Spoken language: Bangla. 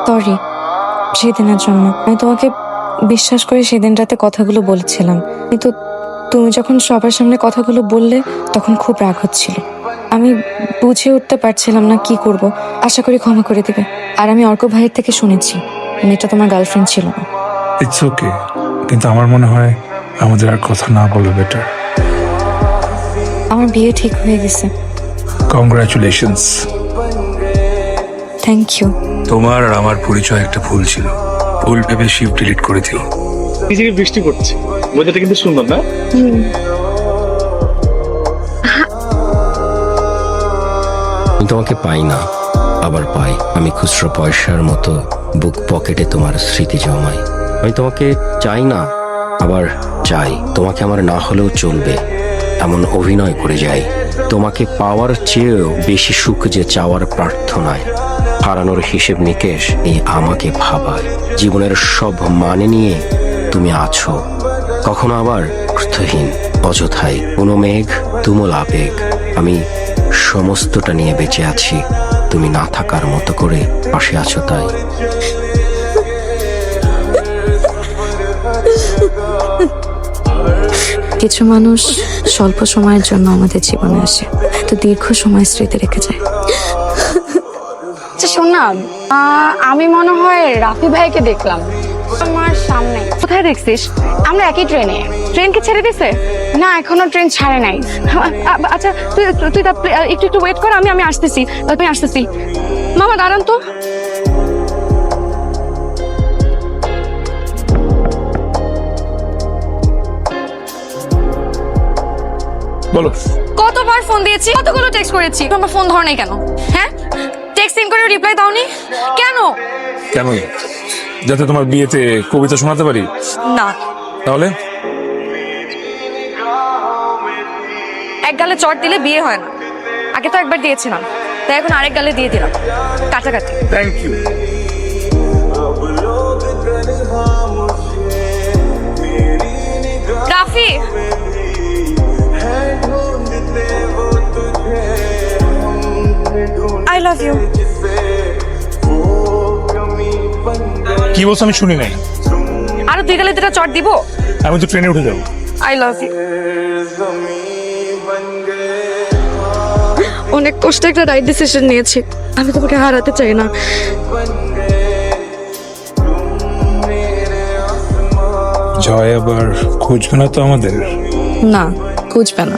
সরি সেদিনের জন্য। আমি তোমাকে বিশ্বাস করে সেদিন রাতে কথাগুলো বলেছিলাম, কিন্তু তুমি যখন সবার সামনে কথাগুলো বললে তখন খুব রাগ হচ্ছিল। আমি বুঝে উঠতে পারছিলাম না কি করব। আশা করি ক্ষমা করে দেবে। আর আমি অর্ক ভাইয়ের থেকে শুনেছি মেয়েটা তোমার গার্লফ্রেন্ড ছিল না। ইটস ওকে, কিন্তু আমার মনে হয় আমাদের আর কথা না বলে বেটার। আমার বিয়ে ঠিক হয়ে গেছে। কংগ্রাচুলেশনস। Thank you. তোমার আর আমার পরিচয় একটা ভুল ছিল, ভুল ভেবে শিপ ডিলিট করে দিও। নিজেকে বৃষ্টি করছে, ওয়েদারটা কিন্তু সুন্দর না? আমি তোমাকে পাই না, আবার পাই। আমি খুচরো পয়সার মতো বুক পকেটে তোমার স্মৃতি জমাই। আমি তোমাকে চাই না, আবার চাই। তোমাকে আমার না হলেও চলবে এমন অভিনয় করে যাই। তোমাকে পাওয়ার চেয়েও বেশি সুখ যে চাওয়ার প্রার্থনায়। হারানোর হিসেব নিকেশ এই আমাকে ভাবায়। জীবনের সব মানে নিয়ে তুমি আছো, কখনো আবার অর্থহীন অযথায়। কোনো মেঘ তুমুল আবেগ, আমি সমস্তটা নিয়ে বেঁচে আছি। তুমি না থাকার মতো করে পাশে আছো তাই। কিছু মানুষ স্বল্প সময়ের জন্য আমাদের জীবনে আসে, তো দীর্ঘ সময় স্মৃতি রেখে যায়। আচ্ছা শোন না, আমি মনে হয় রাফি ভাইকে দেখলাম আমার সামনে। কোথায় দেখছিস? আমরা একই ট্রেনে। ট্রেন কি ছেড়ে দিছে? না, এখনো ট্রেন ছাড়ে নাই। আচ্ছা তুই তুই একটু একটু ওয়েট কর, আমি আসতেছি। তুমি আসতেছি। মামা দাঁড়ান তো। বলো। কতবার ফোন দিয়েছি, কতগুলো টেক্সট করেছি, তোমার ফোন ধর নাই কেন? হ্যাঁ, টেক্সট সিন করে রিপ্লাই দাওনি কেন? কেন? যাতে তোমার বিয়েতে কবিতা শোনাতে পারি? না, তাহলে এক গালে চট দিলে বিয়ে হয় না। আগে তো একবার দিয়েছিলাম, তাই এখন আরেক গালে দিয়ে দিলাম। কাটাকাটি। Thank you. Rafi, I love you. কি বলছো আমি শুনি নাই। আরো 2 গালে 2টা চট দিব। আমি তো ট্রেনে উঠে যাবো। I love you. অনেক কষ্টে একটা রাইট ডিসিশন নিয়েছি। আমি তোমাকে হারাতে চাই না। জয় আবার খুঁজবে না তো আমাদের? না, খুঁজবে না।